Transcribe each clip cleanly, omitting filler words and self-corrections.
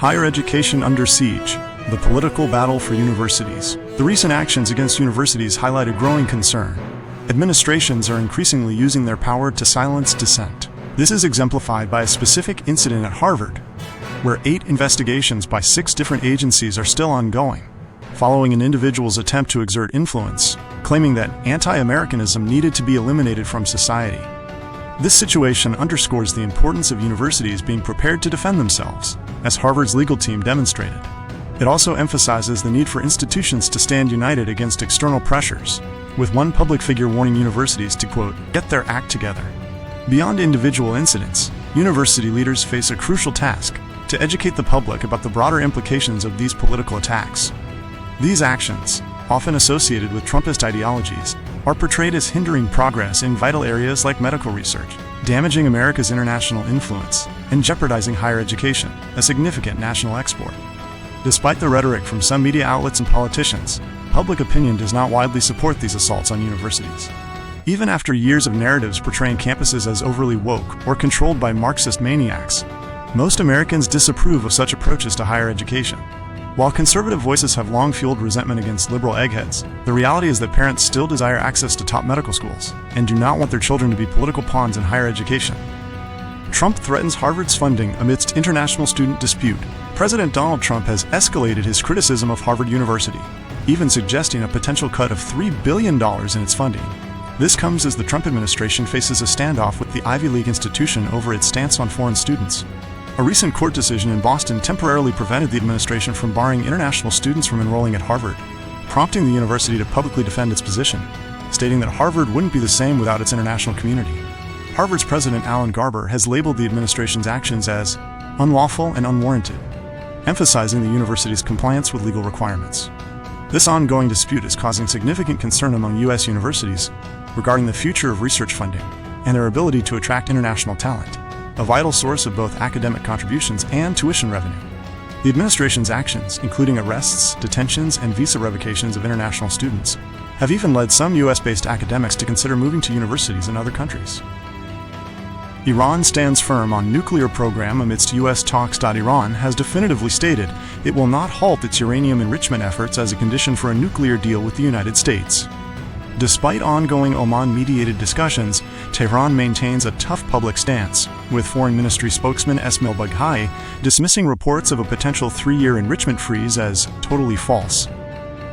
Higher education under siege. The political battle for universities. The recent actions against universities highlight a growing concern. Administrations are increasingly using their power to silence dissent. This is exemplified by a specific incident at Harvard, where 8 investigations by 6 different agencies are still ongoing, following an individual's attempt to exert influence, claiming that anti-Americanism needed to be eliminated from society. This situation underscores the importance of universities being prepared to defend themselves, as Harvard's legal team demonstrated. It also emphasizes the need for institutions to stand united against external pressures, with one public figure warning universities to, quote, get their act together. Beyond individual incidents, university leaders face a crucial task to educate the public about the broader implications of these political attacks. These actions, often associated with Trumpist ideologies, are portrayed as hindering progress in vital areas like medical research, damaging America's international influence, and jeopardizing higher education, a significant national export. Despite the rhetoric from some media outlets and politicians, public opinion does not widely support these assaults on universities. Even after years of narratives portraying campuses as overly woke or controlled by Marxist maniacs, most Americans disapprove of such approaches to higher education. While conservative voices have long fueled resentment against liberal eggheads, the reality is that parents still desire access to top medical schools and do not want their children to be political pawns in higher education. Trump threatens Harvard's funding amidst international student dispute. President Donald Trump has escalated his criticism of Harvard University, even suggesting a potential cut of $3 billion in its funding. This comes as the Trump administration faces a standoff with the Ivy League institution over its stance on foreign students. A recent court decision in Boston temporarily prevented the administration from barring international students from enrolling at Harvard, prompting the university to publicly defend its position, stating that Harvard wouldn't be the same without its international community. Harvard's president Alan Garber has labeled the administration's actions as unlawful and unwarranted, emphasizing the university's compliance with legal requirements. This ongoing dispute is causing significant concern among U.S. universities regarding the future of research funding and their ability to attract international talent, a vital source of both academic contributions and tuition revenue. The administration's actions, including arrests, detentions, and visa revocations of international students, have even led some U.S.-based academics to consider moving to universities in other countries. Iran stands firm on nuclear program amidst U.S. talks. Iran has definitively stated it will not halt its uranium enrichment efforts as a condition for a nuclear deal with the United States. Despite ongoing Oman-mediated discussions, Tehran maintains a tough public stance, with Foreign Ministry spokesman Esmail Baghai dismissing reports of a potential 3-year enrichment freeze as totally false.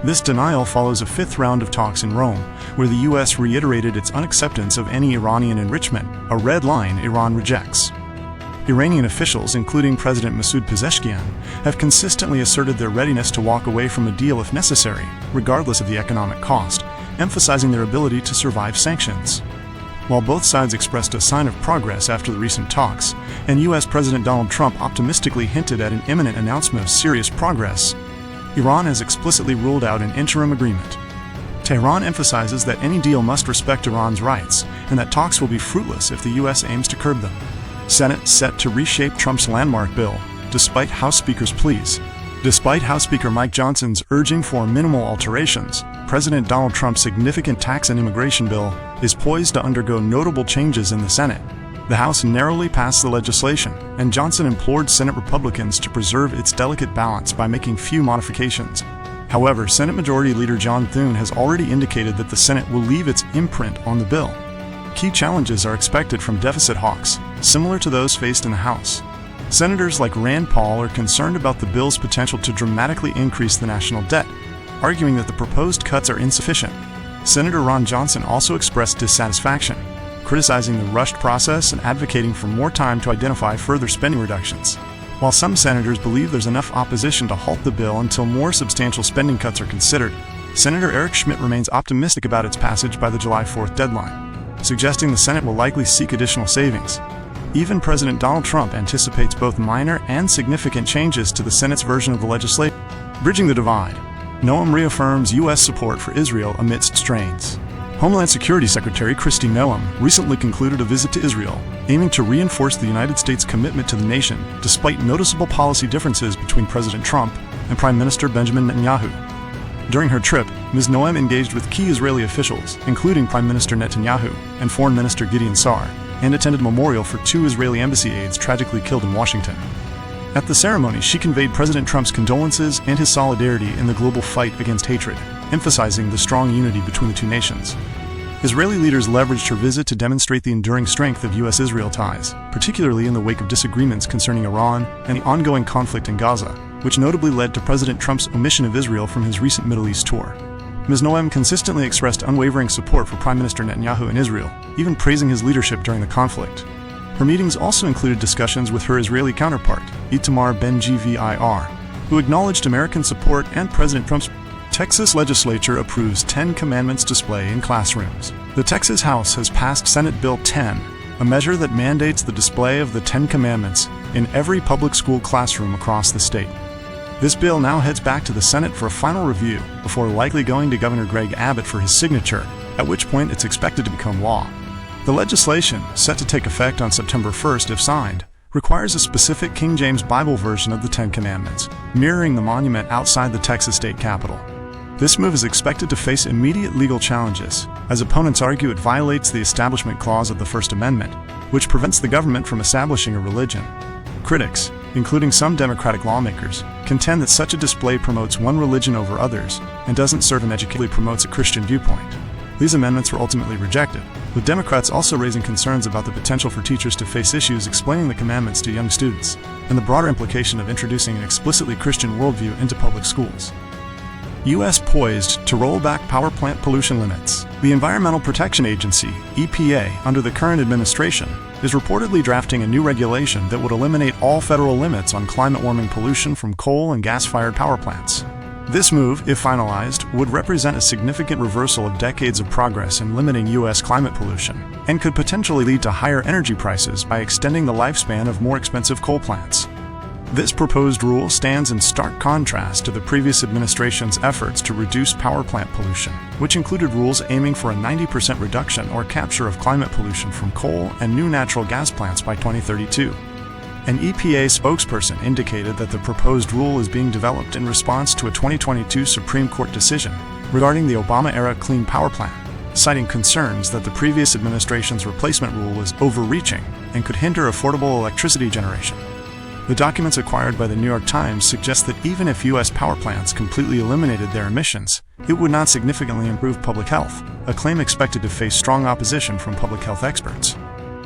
This denial follows a 5th round of talks in Rome, where the U.S. reiterated its unacceptance of any Iranian enrichment, a red line Iran rejects. Iranian officials, including President Masoud Pezeshkian, have consistently asserted their readiness to walk away from a deal if necessary, regardless of the economic cost, emphasizing their ability to survive sanctions. While both sides expressed a sign of progress after the recent talks, and U.S. President Donald Trump optimistically hinted at an imminent announcement of serious progress, Iran has explicitly ruled out an interim agreement. Tehran emphasizes that any deal must respect Iran's rights, and that talks will be fruitless if the U.S. aims to curb them. Senate set to reshape Trump's landmark bill, despite House Speaker's pleas. Despite House Speaker Mike Johnson's urging for minimal alterations, President Donald Trump's significant tax and immigration bill is poised to undergo notable changes in the Senate. The House narrowly passed the legislation, and Johnson implored Senate Republicans to preserve its delicate balance by making few modifications. However, Senate Majority Leader John Thune has already indicated that the Senate will leave its imprint on the bill. Key challenges are expected from deficit hawks, similar to those faced in the House. Senators like Rand Paul are concerned about the bill's potential to dramatically increase the national debt, arguing that the proposed cuts are insufficient. Senator Ron Johnson also expressed dissatisfaction, criticizing the rushed process and advocating for more time to identify further spending reductions. While some senators believe there's enough opposition to halt the bill until more substantial spending cuts are considered, Senator Eric Schmitt remains optimistic about its passage by the July 4th deadline, suggesting the Senate will likely seek additional savings. Even President Donald Trump anticipates both minor and significant changes to the Senate's version of the legislation. Bridging the divide. Noem reaffirms U.S. support for Israel amidst strains. Homeland Security Secretary Kristi Noem recently concluded a visit to Israel, aiming to reinforce the United States' commitment to the nation despite noticeable policy differences between President Trump and Prime Minister Benjamin Netanyahu. During her trip, Ms. Noem engaged with key Israeli officials, including Prime Minister Netanyahu and Foreign Minister Gideon Sa'ar, and attended a memorial for 2 Israeli embassy aides tragically killed in Washington. At the ceremony, she conveyed President Trump's condolences and his solidarity in the global fight against hatred, emphasizing the strong unity between the two nations. Israeli leaders leveraged her visit to demonstrate the enduring strength of U.S.-Israel ties, particularly in the wake of disagreements concerning Iran and the ongoing conflict in Gaza, which notably led to President Trump's omission of Israel from his recent Middle East tour. Ms. Noem consistently expressed unwavering support for Prime Minister Netanyahu in Israel, even praising his leadership during the conflict. Her meetings also included discussions with her Israeli counterpart, Itamar Ben-Gvir, who acknowledged American support and President Trump's. Texas Legislature approves 10 Commandments display in classrooms. The Texas House has passed Senate Bill 10, a measure that mandates the display of the 10 Commandments in every public school classroom across the state. This bill now heads back to the Senate for a final review before likely going to Governor Greg Abbott for his signature, at which point it's expected to become law. The legislation, set to take effect on September 1st if signed, requires a specific King James Bible version of the 10 Commandments, mirroring the monument outside the Texas state capitol. This move is expected to face immediate legal challenges, as opponents argue it violates the Establishment Clause of the First Amendment, which prevents the government from establishing a religion. Critics, including some Democratic lawmakers, contend that such a display promotes one religion over others and doesn't serve and educatively promotes a Christian viewpoint. These amendments were ultimately rejected, with Democrats also raising concerns about the potential for teachers to face issues explaining the commandments to young students, and the broader implication of introducing an explicitly Christian worldview into public schools. U.S. poised to roll back power plant pollution limits. The Environmental Protection Agency, EPA, under the current administration, is reportedly drafting a new regulation that would eliminate all federal limits on climate-warming pollution from coal and gas-fired power plants. This move, if finalized, would represent a significant reversal of decades of progress in limiting U.S. climate pollution, and could potentially lead to higher energy prices by extending the lifespan of more expensive coal plants. This proposed rule stands in stark contrast to the previous administration's efforts to reduce power plant pollution, which included rules aiming for a 90% reduction or capture of climate pollution from coal and new natural gas plants by 2032. An EPA spokesperson indicated that the proposed rule is being developed in response to a 2022 Supreme Court decision regarding the Obama-era Clean Power Plan, citing concerns that the previous administration's replacement rule was overreaching and could hinder affordable electricity generation. The documents acquired by the New York Times suggest that even if U.S. power plants completely eliminated their emissions, it would not significantly improve public health, a claim expected to face strong opposition from public health experts.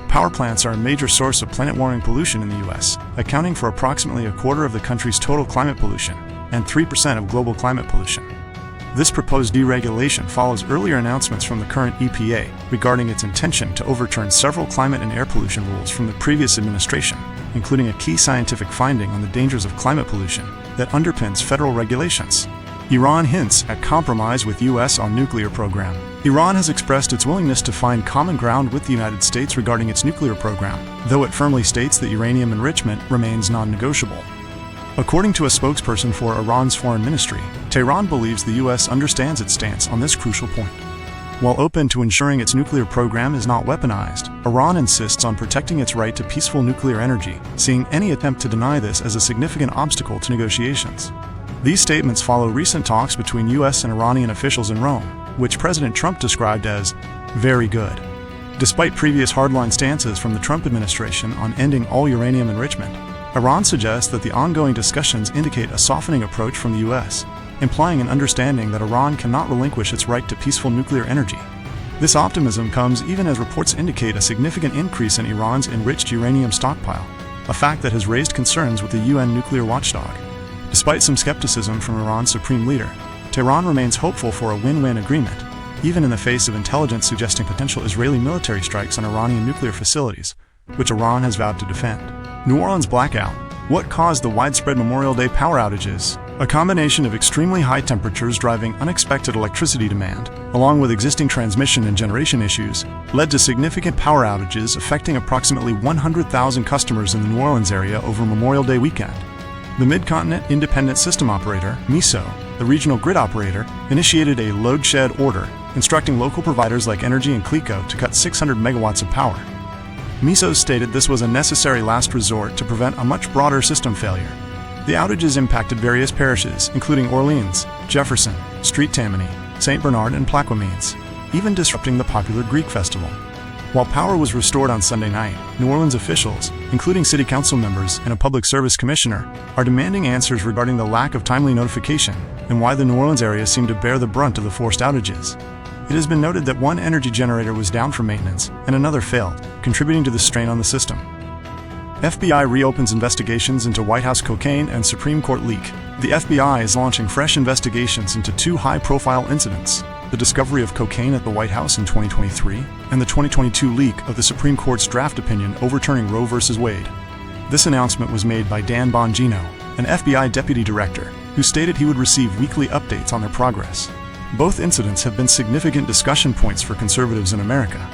Power plants are a major source of planet-warming pollution in the U.S., accounting for approximately a quarter of the country's total climate pollution and 3% of global climate pollution. This proposed deregulation follows earlier announcements from the current EPA regarding its intention to overturn several climate and air pollution rules from the previous administration, including a key scientific finding on the dangers of climate pollution that underpins federal regulations. Iran hints at compromise with U.S. on nuclear program. Iran has expressed its willingness to find common ground with the United States regarding its nuclear program, though it firmly states that uranium enrichment remains non-negotiable. According to a spokesperson for Iran's foreign ministry, Tehran believes the U.S. understands its stance on this crucial point. While open to ensuring its nuclear program is not weaponized, Iran insists on protecting its right to peaceful nuclear energy, seeing any attempt to deny this as a significant obstacle to negotiations. These statements follow recent talks between U.S. and Iranian officials in Rome, which President Trump described as very good. Despite previous hardline stances from the Trump administration on ending all uranium enrichment, Iran suggests that the ongoing discussions indicate a softening approach from the U.S., implying an understanding that Iran cannot relinquish its right to peaceful nuclear energy. This optimism comes even as reports indicate a significant increase in Iran's enriched uranium stockpile, a fact that has raised concerns with the UN nuclear watchdog. Despite some skepticism from Iran's supreme leader, Tehran remains hopeful for a win-win agreement, even in the face of intelligence suggesting potential Israeli military strikes on Iranian nuclear facilities, which Iran has vowed to defend. New Orleans blackout. What caused the widespread Memorial Day power outages? A combination of extremely high temperatures driving unexpected electricity demand, along with existing transmission and generation issues, led to significant power outages affecting approximately 100,000 customers in the New Orleans area over Memorial Day weekend. The Mid-Continent Independent System Operator, MISO, the regional grid operator, initiated a load shed order, instructing local providers like Energy and Clico to cut 600 megawatts of power. MISO stated this was a necessary last resort to prevent a much broader system failure. The outages impacted various parishes, including Orleans, Jefferson, Street Tammany, St. Bernard, and Plaquemines, even disrupting the popular Greek festival. While power was restored on Sunday night, New Orleans officials, including city council members and a public service commissioner, are demanding answers regarding the lack of timely notification and why the New Orleans area seemed to bear the brunt of the forced outages. It has been noted that one energy generator was down for maintenance and another failed, contributing to the strain on the system. FBI reopens investigations into White House cocaine and Supreme Court leak. The FBI is launching fresh investigations into two high-profile incidents: the discovery of cocaine at the White House in 2023 and the 2022 leak of the Supreme Court's draft opinion overturning Roe v. Wade. This announcement was made by Dan Bongino, an FBI deputy director, who stated he would receive weekly updates on their progress. Both incidents have been significant discussion points for conservatives in America.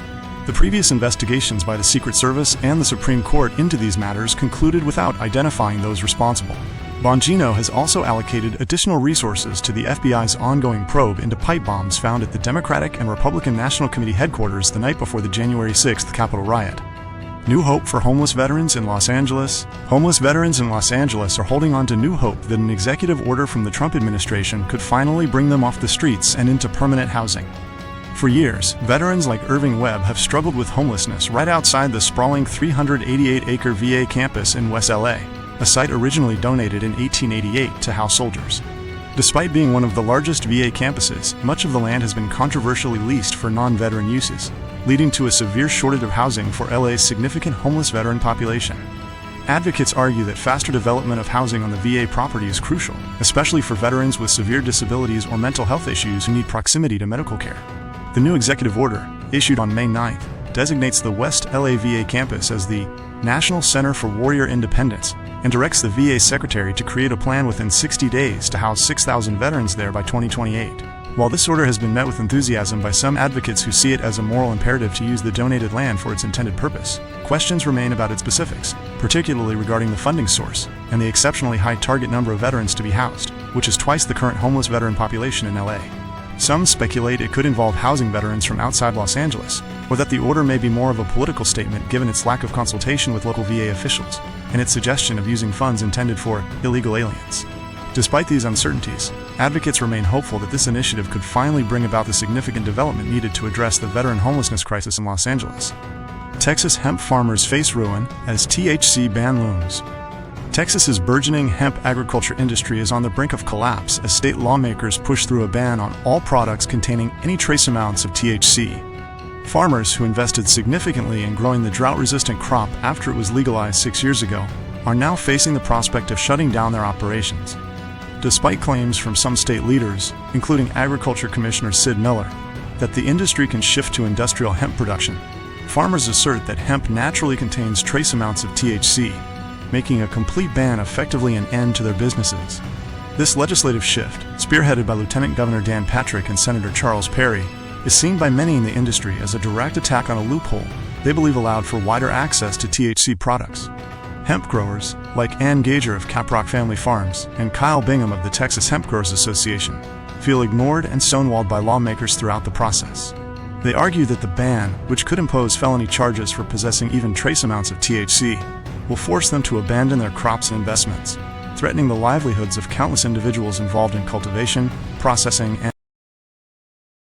The previous investigations by the Secret Service and the Supreme Court into these matters concluded without identifying those responsible. Bongino has also allocated additional resources to the FBI's ongoing probe into pipe bombs found at the Democratic and Republican National Committee headquarters the night before the January 6th Capitol riot. New hope for homeless veterans in Los Angeles. Homeless veterans in Los Angeles are holding on to new hope that an executive order from the Trump administration could finally bring them off the streets and into permanent housing. For years, veterans like Irving Webb have struggled with homelessness right outside the sprawling 388-acre VA campus in West LA, a site originally donated in 1888 to house soldiers. Despite being one of the largest VA campuses, much of the land has been controversially leased for non-veteran uses, leading to a severe shortage of housing for LA's significant homeless veteran population. Advocates argue that faster development of housing on the VA property is crucial, especially for veterans with severe disabilities or mental health issues who need proximity to medical care. The new executive order, issued on May 9th, designates the West LA VA campus as the National Center for Warrior Independence and directs the VA secretary to create a plan within 60 days to house 6,000 veterans there by 2028. While this order has been met with enthusiasm by some advocates who see it as a moral imperative to use the donated land for its intended purpose, questions remain about its specifics, particularly regarding the funding source and the exceptionally high target number of veterans to be housed, which is twice the current homeless veteran population in LA. Some speculate it could involve housing veterans from outside Los Angeles, or that the order may be more of a political statement given its lack of consultation with local VA officials and its suggestion of using funds intended for illegal aliens. Despite these uncertainties, advocates remain hopeful that this initiative could finally bring about the significant development needed to address the veteran homelessness crisis in Los Angeles. Texas hemp farmers face ruin as THC ban looms. Texas's burgeoning hemp agriculture industry is on the brink of collapse as state lawmakers push through a ban on all products containing any trace amounts of THC. Farmers who invested significantly in growing the drought-resistant crop after it was legalized 6 years ago are now facing the prospect of shutting down their operations. Despite claims from some state leaders, including Agriculture Commissioner Sid Miller, that the industry can shift to industrial hemp production, farmers assert that hemp naturally contains trace amounts of THC, making a complete ban effectively an end to their businesses. This legislative shift, spearheaded by Lieutenant Governor Dan Patrick and Senator Charles Perry, is seen by many in the industry as a direct attack on a loophole they believe allowed for wider access to THC products. Hemp growers, like Ann Gager of Caprock Family Farms and Kyle Bingham of the Texas Hemp Growers Association, feel ignored and stonewalled by lawmakers throughout the process. They argue that the ban, which could impose felony charges for possessing even trace amounts of THC, will force them to abandon their crops and investments, threatening the livelihoods of countless individuals involved in cultivation, processing, and